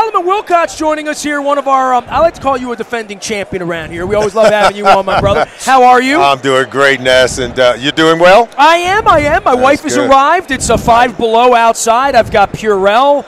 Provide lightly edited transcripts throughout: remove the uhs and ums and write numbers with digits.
Solomon Wilcots joining us here, one of our, I like to call you a defending champion around here. We always love having you on, my brother. How are you? I'm doing great, Ness, and you're doing well? I am. My wife has arrived. It's a 5 below outside. I've got Purell.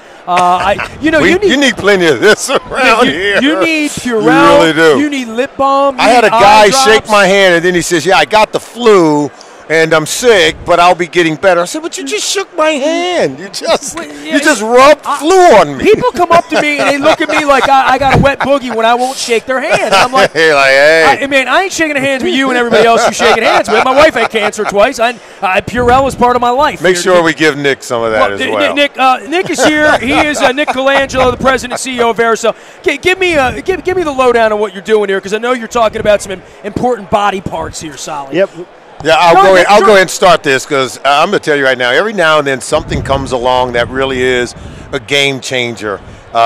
You need plenty of this around here. You need Purell. You really do. You need lip balm. I had a guy shake my hand, and then he says, yeah, I got the flu, and I'm sick, but I'll be getting better. I said, but you just shook my hand. You just rubbed flu on me. People come up to me, and they look at me like I got a wet boogie when I won't shake their hand. I'm like, hey. I ain't shaking hands with you and everybody else you're shaking hands with. My wife had cancer twice. Purell is part of my life. Make sure we give Nick some of that as well. Nick is here. He is Nick Colangelo, the president and CEO of Vericel. Give me the lowdown on what you're doing here, because I know you're talking about some important body parts here, Solly. Yep. Yeah, I'll go ahead and start this, because I'm going to tell you right now, every now and then something comes along that really is a game changer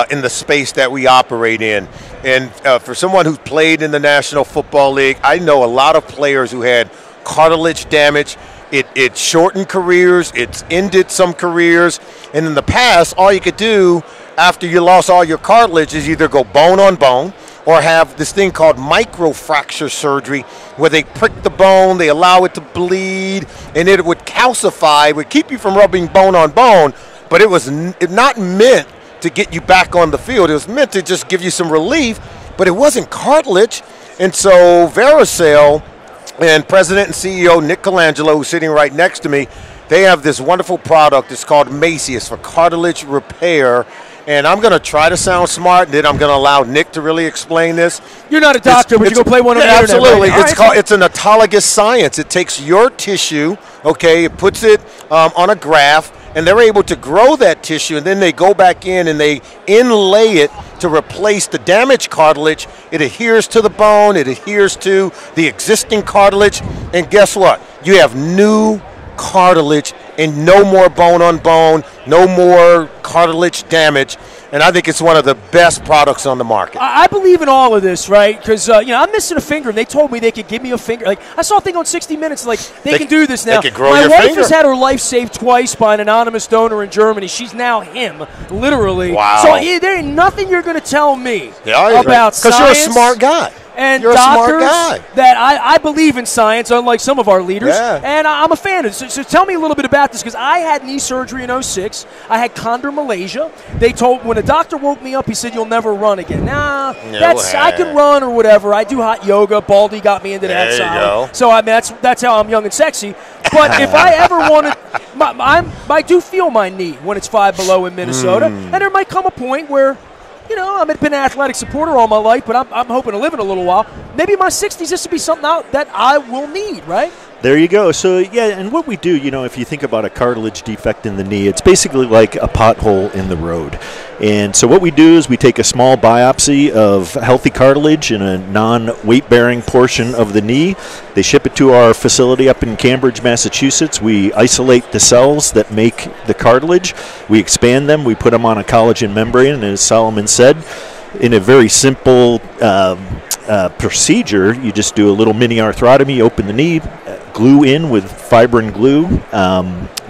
in the space that we operate in. And for someone who's played in the National Football League, I know a lot of players who had cartilage damage. It shortened careers. It's ended some careers. And in the past, all you could do after you lost all your cartilage is either go bone on bone or have this thing called microfracture surgery, where they prick the bone, they allow it to bleed, and it would calcify, would keep you from rubbing bone on bone, but it was not meant to get you back on the field. It was meant to just give you some relief, but it wasn't cartilage. And so Vericel and President and CEO Nick Colangelo, who's sitting right next to me, they have this wonderful product. It's called Macy. It's for cartilage repair. And I'm going to try to sound smart, and then I'm going to allow Nick to really explain this. You're not a doctor, but you go play one on the internet. Absolutely. Right? It's an autologous science. It takes your tissue, it puts it on a graft, and they're able to grow that tissue, and then they go back in and they inlay it to replace the damaged cartilage. It adheres to the bone. It adheres to the existing cartilage. And guess what? You have new cartilage and no more bone on bone, no more cartilage damage. And I think it's one of the best products on the market. I believe in all of this, right? Because I'm missing a finger, and they told me they could give me a finger. Like, I saw a thing on 60 Minutes, like they can do this now. They can grow My your wife finger. has had her life saved twice by an anonymous donor in Germany. She's now him, literally. Wow. So there ain't nothing you're going to tell me about science. Because you're a smart guy. And you're doctors a smart guy. that I believe in science, unlike some of our leaders, yeah. And I'm a fan of it. So tell me a little bit about this, because I had knee surgery in 06. I had chondromalacia. They told, when a doctor woke me up, he said, you'll never run again. Nah, I can run or whatever. I do hot yoga. Baldy got me into that side. So I mean, that's how I'm young and sexy. But if I ever wanted, I do feel my knee when it's 5 below in Minnesota, and there might come a point where, I've been an athletic supporter all my life, but I'm hoping to live it a little while. Maybe in my 60s, this would be something that I will need, right? There you go. So, yeah, and what we do, if you think about a cartilage defect in the knee, it's basically like a pothole in the road. And so what we do is we take a small biopsy of healthy cartilage in a non-weight-bearing portion of the knee. They ship it to our facility up in Cambridge, Massachusetts. We isolate the cells that make the cartilage. We expand them. We put them on a collagen membrane, and as Solomon said, in a very simple procedure, you just do a little mini arthrotomy, open the knee, glue in with fibrin glue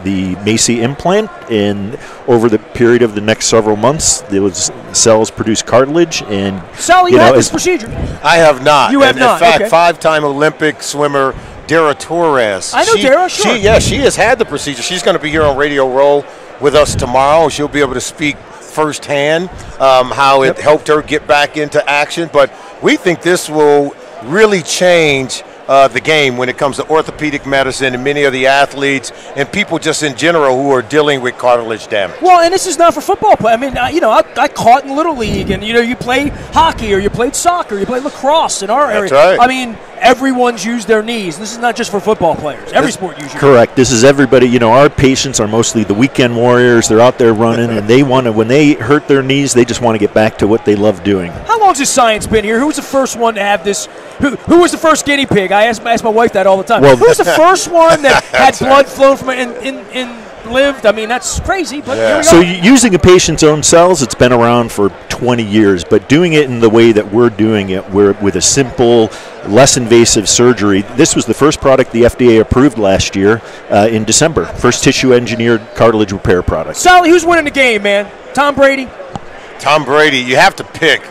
the Macy implant, and over the period of the next several months, those cells produce cartilage. And Sally, you had this procedure? I have not. You have not. In fact, 5-time Olympic swimmer Dara Torres. I know Dara, sure. She has had the procedure. She's going to be here on Radio Row with us tomorrow. She'll be able to speak firsthand how it helped her get back into action. But we think this will really change the game when it comes to orthopedic medicine and many of the athletes and people just in general who are dealing with cartilage damage. Well, and this is not for football play. I mean, I caught in Little League, and, you played hockey or you played soccer, you played lacrosse in our area. That's right. I mean, everyone's used their knees. This is not just for football players. Every sport uses your Correct. This is everybody. Our patients are mostly the weekend warriors. They're out there running, and they want to, when they hurt their knees, they just want to get back to what they love doing. How long has this science been here? Who was the first one to have this? Who was the first guinea pig? I ask my wife that all the time. Well, who was the first one that had blood flow from it and lived? I mean, that's crazy, but here we go. So using a patient's own cells, it's been around for 20 years, but doing it in the way that we're doing it, with a simple, less invasive surgery. This was the first product the FDA approved last year in December. First tissue-engineered cartilage repair product. Sally, who's winning the game, man? Tom Brady? Tom Brady, you have to pick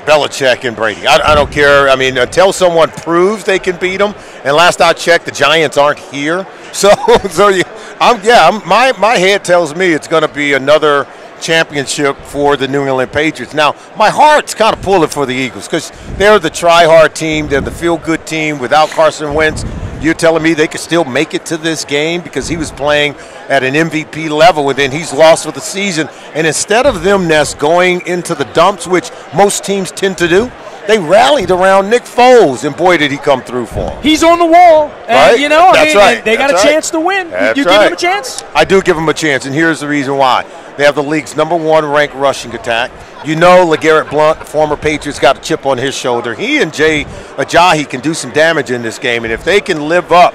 Belichick and Brady. I don't care. I mean, until someone proves they can beat them, and last I checked, the Giants aren't here. So my head tells me it's going to be another championship for the New England Patriots. Now, my heart's kind of pulling for the Eagles because they're the try-hard team. They're the feel-good team without Carson Wentz. You're telling me they could still make it to this game because he was playing at an MVP level, and then he's lost for the season. And instead of them, Ness, going into the dumps, which most teams tend to do, they rallied around Nick Foles, and boy, did he come through for them. He's on the wall, and right? They got a chance to win. You give him a chance? I do give him a chance, and here's the reason why. They have the league's #1 ranked rushing attack. You know, LeGarrette Blount, the former Patriots, got a chip on his shoulder. He and Jay Ajayi can do some damage in this game, and if they can live up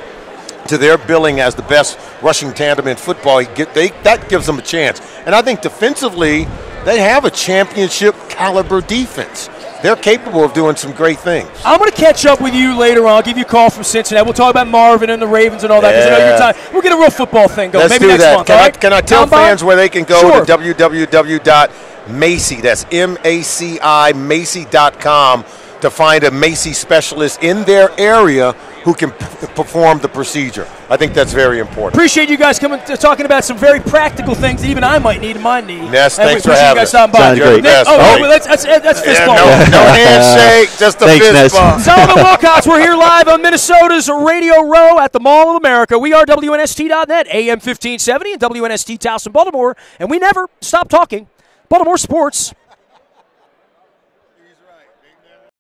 to their billing as the best rushing tandem in football, that gives them a chance. And I think defensively, they have a championship caliber defense. They're capable of doing some great things. I'm going to catch up with you later on. I'll give you a call from Cincinnati. We'll talk about Marvin and the Ravens and all that because I know your time. We'll get a real football thing going. Let's maybe do next that. month. All right? Can I tell fans where they can go to www.Macy, that's MACI, Macy.com, to find a Macy specialist in their area who can perform the procedure. I think that's very important. Appreciate you guys talking about some very practical things that even I might need in my knee. Ness, thanks for having us. Sounds great. That's fist bump. No handshake, just a fist bump. Sullivan Wilcots, we're here live on Minnesota's Radio Row at the Mall of America. We are WNST.net, AM 1570 and WNST Towson, Baltimore, and we never stop talking Baltimore sports.